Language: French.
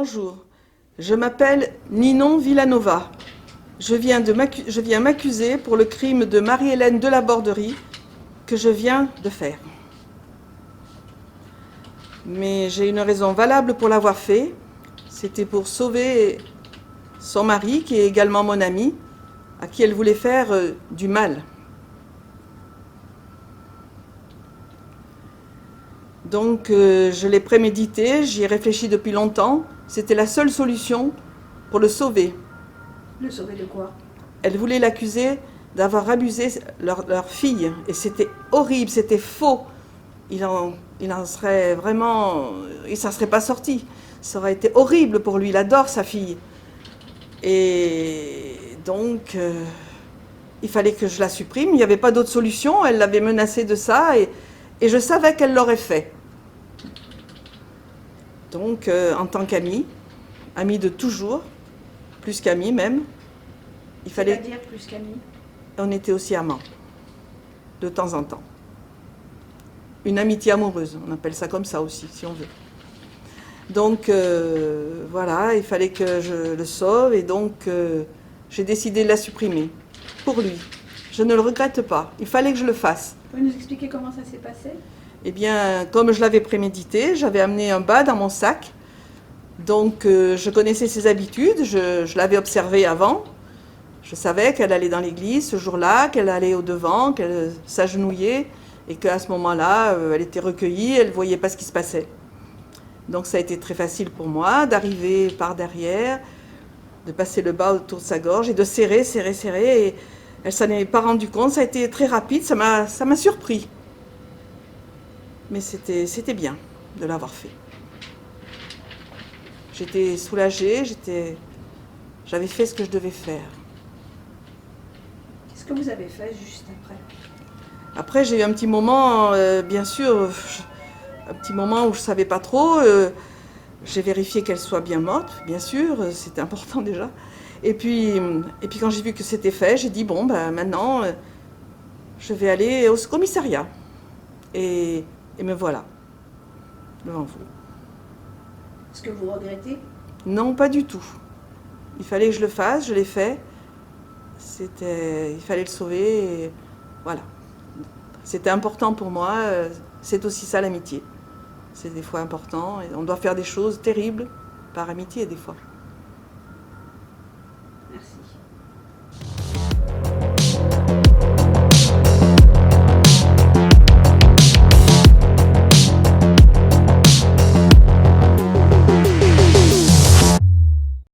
Bonjour, je m'appelle Ninon Villanova. Je viens m'accuser pour le crime de Marie-Hélène de la Borderie que je viens de faire. Mais j'ai une raison valable pour l'avoir fait. C'était pour sauver son mari, qui est également mon ami, à qui elle voulait faire du mal. Donc je l'ai prémédité, j'y ai réfléchi depuis longtemps. C'était la seule solution pour le sauver. Le sauver de quoi? Elle voulait l'accuser d'avoir abusé leur fille. Et c'était horrible, c'était faux. Il en serait vraiment... Il s'en serait pas sorti. Ça aurait été horrible pour lui, il adore sa fille. Et donc, il fallait que je la supprime. Il n'y avait pas d'autre solution. Elle l'avait menacée de ça et je savais qu'elle l'aurait fait. Donc, en tant qu'amie, amie de toujours, plus qu'amie même, il fallait... C'est-à-dire plus qu'amie? On était aussi amants, de temps en temps. Une amitié amoureuse, on appelle ça comme ça aussi, si on veut. Donc, voilà, il fallait que je le sauve et donc j'ai décidé de la supprimer, pour lui. Je ne le regrette pas, il fallait que je le fasse. Vous pouvez nous expliquer comment ça s'est passé? Eh bien, comme je l'avais prémédité, j'avais amené un bas dans mon sac. Donc, je connaissais ses habitudes, je l'avais observé avant. Je savais qu'elle allait dans l'église ce jour-là, qu'elle allait au devant, qu'elle s'agenouillait et qu'à ce moment-là, elle était recueillie, elle ne voyait pas ce qui se passait. Donc, ça a été très facile pour moi d'arriver par derrière, de passer le bas autour de sa gorge et de serrer. Et elle s'en est pas rendue compte, ça a été très rapide, ça m'a surpris. Mais c'était bien de l'avoir fait. J'étais soulagée, j'avais fait ce que je devais faire. Qu'est-ce que vous avez fait juste après? Après, j'ai eu un petit moment, bien sûr, un petit moment où je ne savais pas trop. J'ai vérifié qu'elle soit bien morte, bien sûr, c'était important déjà. Et puis quand j'ai vu que c'était fait, j'ai dit, bon, ben, maintenant, je vais aller au commissariat. Et me voilà, devant vous. Est-ce que vous regrettez? Non, pas du tout. Il fallait que je le fasse, je l'ai fait. Il fallait le sauver, et voilà. C'était important pour moi, c'est aussi ça l'amitié. C'est des fois important, et on doit faire des choses terribles par amitié des fois.